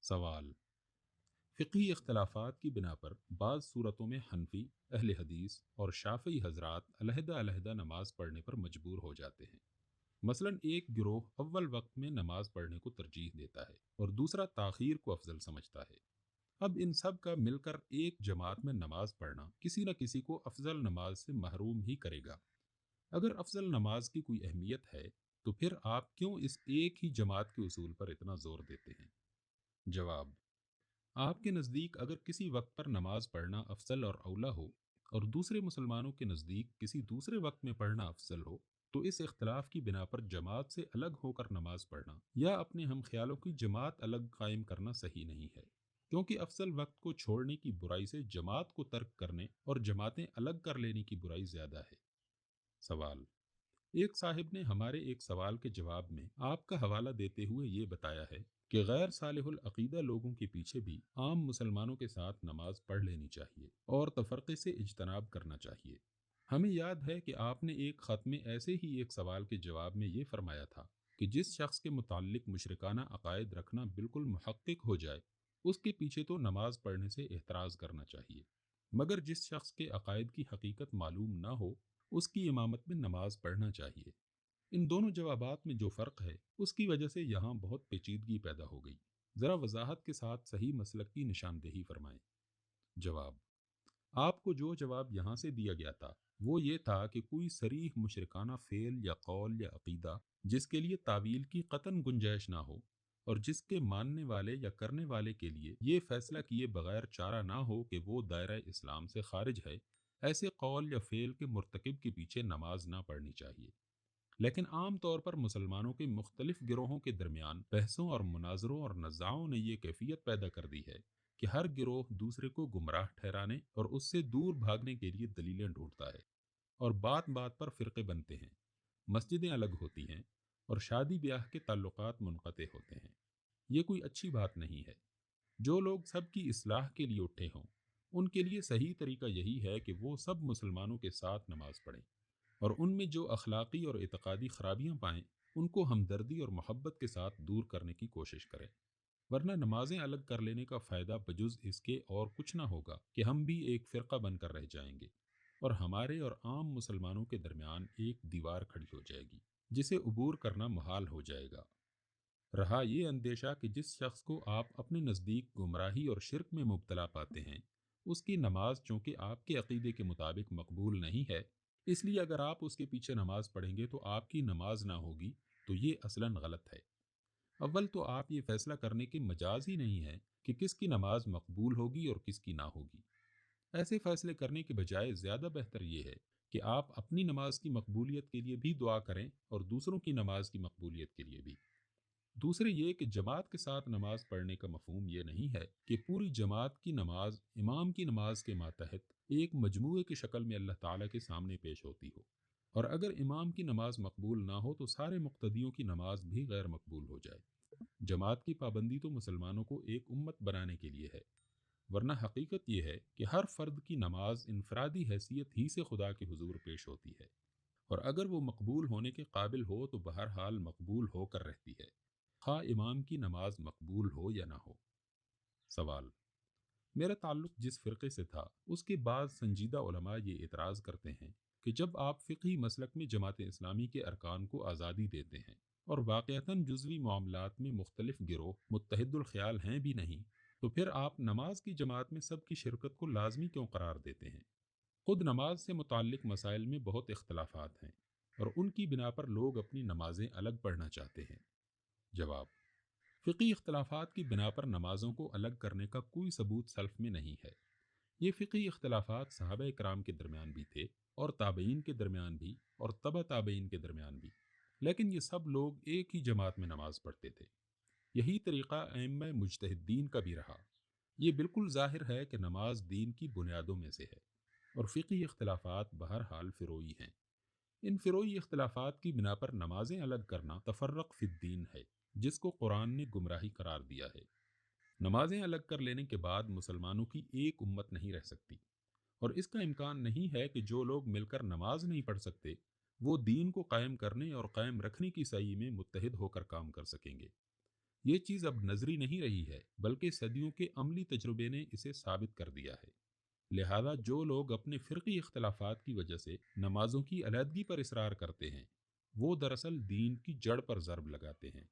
سوال: فقہی اختلافات کی بنا پر بعض صورتوں میں حنفی، اہل حدیث اور شافعی حضرات علیحدہ علیحدہ نماز پڑھنے پر مجبور ہو جاتے ہیں۔ مثلا ایک گروہ اول وقت میں نماز پڑھنے کو ترجیح دیتا ہے اور دوسرا تاخیر کو افضل سمجھتا ہے۔ اب ان سب کا مل کر ایک جماعت میں نماز پڑھنا کسی نہ کسی کو افضل نماز سے محروم ہی کرے گا۔ اگر افضل نماز کی کوئی اہمیت ہے تو پھر آپ کیوں اس ایک ہی جماعت کے اصول پر اتنا زور دیتے ہیں؟ جواب: آپ کے نزدیک اگر کسی وقت پر نماز پڑھنا افضل اور اولیٰ ہو اور دوسرے مسلمانوں کے نزدیک کسی دوسرے وقت میں پڑھنا افضل ہو، تو اس اختلاف کی بنا پر جماعت سے الگ ہو کر نماز پڑھنا یا اپنے ہم خیالوں کی جماعت الگ قائم کرنا صحیح نہیں ہے، کیونکہ افضل وقت کو چھوڑنے کی برائی سے جماعت کو ترک کرنے اور جماعتیں الگ کر لینے کی برائی زیادہ ہے۔ سوال: ایک صاحب نے ہمارے ایک سوال کے جواب میں آپ کا حوالہ دیتے ہوئے یہ بتایا ہے کہ غیر صالح العقیدہ لوگوں کے پیچھے بھی عام مسلمانوں کے ساتھ نماز پڑھ لینی چاہیے اور تفرقے سے اجتناب کرنا چاہیے۔ ہمیں یاد ہے کہ آپ نے ایک خط میں ایسے ہی ایک سوال کے جواب میں یہ فرمایا تھا کہ جس شخص کے متعلق مشرکانہ عقائد رکھنا بالکل محقق ہو جائے، اس کے پیچھے تو نماز پڑھنے سے احتراز کرنا چاہیے، مگر جس شخص کے عقائد کی حقیقت معلوم نہ ہو، اس کی امامت میں نماز پڑھنا چاہیے۔ ان دونوں جوابات میں جو فرق ہے اس کی وجہ سے یہاں بہت پیچیدگی پیدا ہو گئی۔ ذرا وضاحت کے ساتھ صحیح مسلک کی نشاندہی فرمائیں۔ جواب: آپ کو جو جواب یہاں سے دیا گیا تھا وہ یہ تھا کہ کوئی صریح مشرکانہ فعل یا قول یا عقیدہ جس کے لیے تعویل کی قطعاً گنجائش نہ ہو اور جس کے ماننے والے یا کرنے والے کے لیے یہ فیصلہ کیے بغیر چارہ نہ ہو کہ وہ دائرہ اسلام سے خارج ہے، ایسے قول یا فعل کے مرتکب کے پیچھے نماز نہ پڑھنی چاہیے۔ لیکن عام طور پر مسلمانوں کے مختلف گروہوں کے درمیان بحثوں اور مناظروں اور نزاعوں نے یہ کیفیت پیدا کر دی ہے کہ ہر گروہ دوسرے کو گمراہ ٹھہرانے اور اس سے دور بھاگنے کے لیے دلیلیں ڈھونڈتا ہے، اور بات بات پر فرقے بنتے ہیں، مسجدیں الگ ہوتی ہیں اور شادی بیاہ کے تعلقات منقطع ہوتے ہیں۔ یہ کوئی اچھی بات نہیں ہے۔ جو لوگ سب کی اصلاح کے لیے اٹھے ہوں، ان کے لیے صحیح طریقہ یہی ہے کہ وہ سب مسلمانوں کے ساتھ نماز پڑھیں اور ان میں جو اخلاقی اور اعتقادی خرابیاں پائیں ان کو ہمدردی اور محبت کے ساتھ دور کرنے کی کوشش کریں، ورنہ نمازیں الگ کر لینے کا فائدہ بجز اس کے اور کچھ نہ ہوگا کہ ہم بھی ایک فرقہ بن کر رہ جائیں گے اور ہمارے اور عام مسلمانوں کے درمیان ایک دیوار کھڑی ہو جائے گی جسے عبور کرنا محال ہو جائے گا۔ رہا یہ اندیشہ کہ جس شخص کو آپ اپنے نزدیک گمراہی اور شرک میں مبتلا پاتے ہیں، اس کی نماز چونکہ آپ کے عقیدے کے مطابق مقبول نہیں ہے، اس لیے اگر آپ اس کے پیچھے نماز پڑھیں گے تو آپ کی نماز نہ ہوگی، تو یہ اصلاً غلط ہے۔ اول تو آپ یہ فیصلہ کرنے کے مجاز ہی نہیں ہے کہ کس کی نماز مقبول ہوگی اور کس کی نہ ہوگی۔ ایسے فیصلے کرنے کے بجائے زیادہ بہتر یہ ہے کہ آپ اپنی نماز کی مقبولیت کے لیے بھی دعا کریں اور دوسروں کی نماز کی مقبولیت کے لیے بھی۔ دوسرے یہ کہ جماعت کے ساتھ نماز پڑھنے کا مفہوم یہ نہیں ہے کہ پوری جماعت کی نماز امام کی نماز کے ماتحت ایک مجموعے کی شکل میں اللہ تعالیٰ کے سامنے پیش ہوتی ہو، اور اگر امام کی نماز مقبول نہ ہو تو سارے مقتدیوں کی نماز بھی غیر مقبول ہو جائے۔ جماعت کی پابندی تو مسلمانوں کو ایک امت بنانے کے لیے ہے، ورنہ حقیقت یہ ہے کہ ہر فرد کی نماز انفرادی حیثیت ہی سے خدا کے حضور پیش ہوتی ہے، اور اگر وہ مقبول ہونے کے قابل ہو تو بہرحال مقبول ہو کر رہتی ہے، خواہ امام کی نماز مقبول ہو یا نہ ہو۔ سوال: میرا تعلق جس فرقے سے تھا اس کے بعض سنجیدہ علماء یہ اعتراض کرتے ہیں کہ جب آپ فقہی مسلک میں جماعت اسلامی کے ارکان کو آزادی دیتے ہیں اور واقعتاً جزوی معاملات میں مختلف گروہ متحد الخیال ہیں بھی نہیں، تو پھر آپ نماز کی جماعت میں سب کی شرکت کو لازمی کیوں قرار دیتے ہیں؟ خود نماز سے متعلق مسائل میں بہت اختلافات ہیں اور ان کی بنا پر لوگ اپنی نمازیں الگ پڑھنا چاہتے ہیں۔ جواب: فقی اختلافات کی بنا پر نمازوں کو الگ کرنے کا کوئی ثبوت سلف میں نہیں ہے۔ یہ فقی اختلافات صحابہ کرام کے درمیان بھی تھے اور تابعین کے درمیان بھی اور تبع تابعین کے درمیان بھی، لیکن یہ سب لوگ ایک ہی جماعت میں نماز پڑھتے تھے۔ یہی طریقہ ائمہ مجتہدین کا بھی رہا۔ یہ بالکل ظاہر ہے کہ نماز دین کی بنیادوں میں سے ہے اور فقی اختلافات بہرحال فروعی ہیں۔ ان فروعی اختلافات کی بنا پر نمازیں الگ کرنا تفرق فی الدین ہے، جس کو قرآن نے گمراہی قرار دیا ہے۔ نمازیں الگ کر لینے کے بعد مسلمانوں کی ایک امت نہیں رہ سکتی، اور اس کا امکان نہیں ہے کہ جو لوگ مل کر نماز نہیں پڑھ سکتے وہ دین کو قائم کرنے اور قائم رکھنے کی سعی میں متحد ہو کر کام کر سکیں گے۔ یہ چیز اب نظری نہیں رہی ہے، بلکہ صدیوں کے عملی تجربے نے اسے ثابت کر دیا ہے۔ لہذا جو لوگ اپنے فرقی اختلافات کی وجہ سے نمازوں کی علیحدگی پر اصرار کرتے ہیں، وہ دراصل دین کی جڑ پر ضرب لگاتے ہیں۔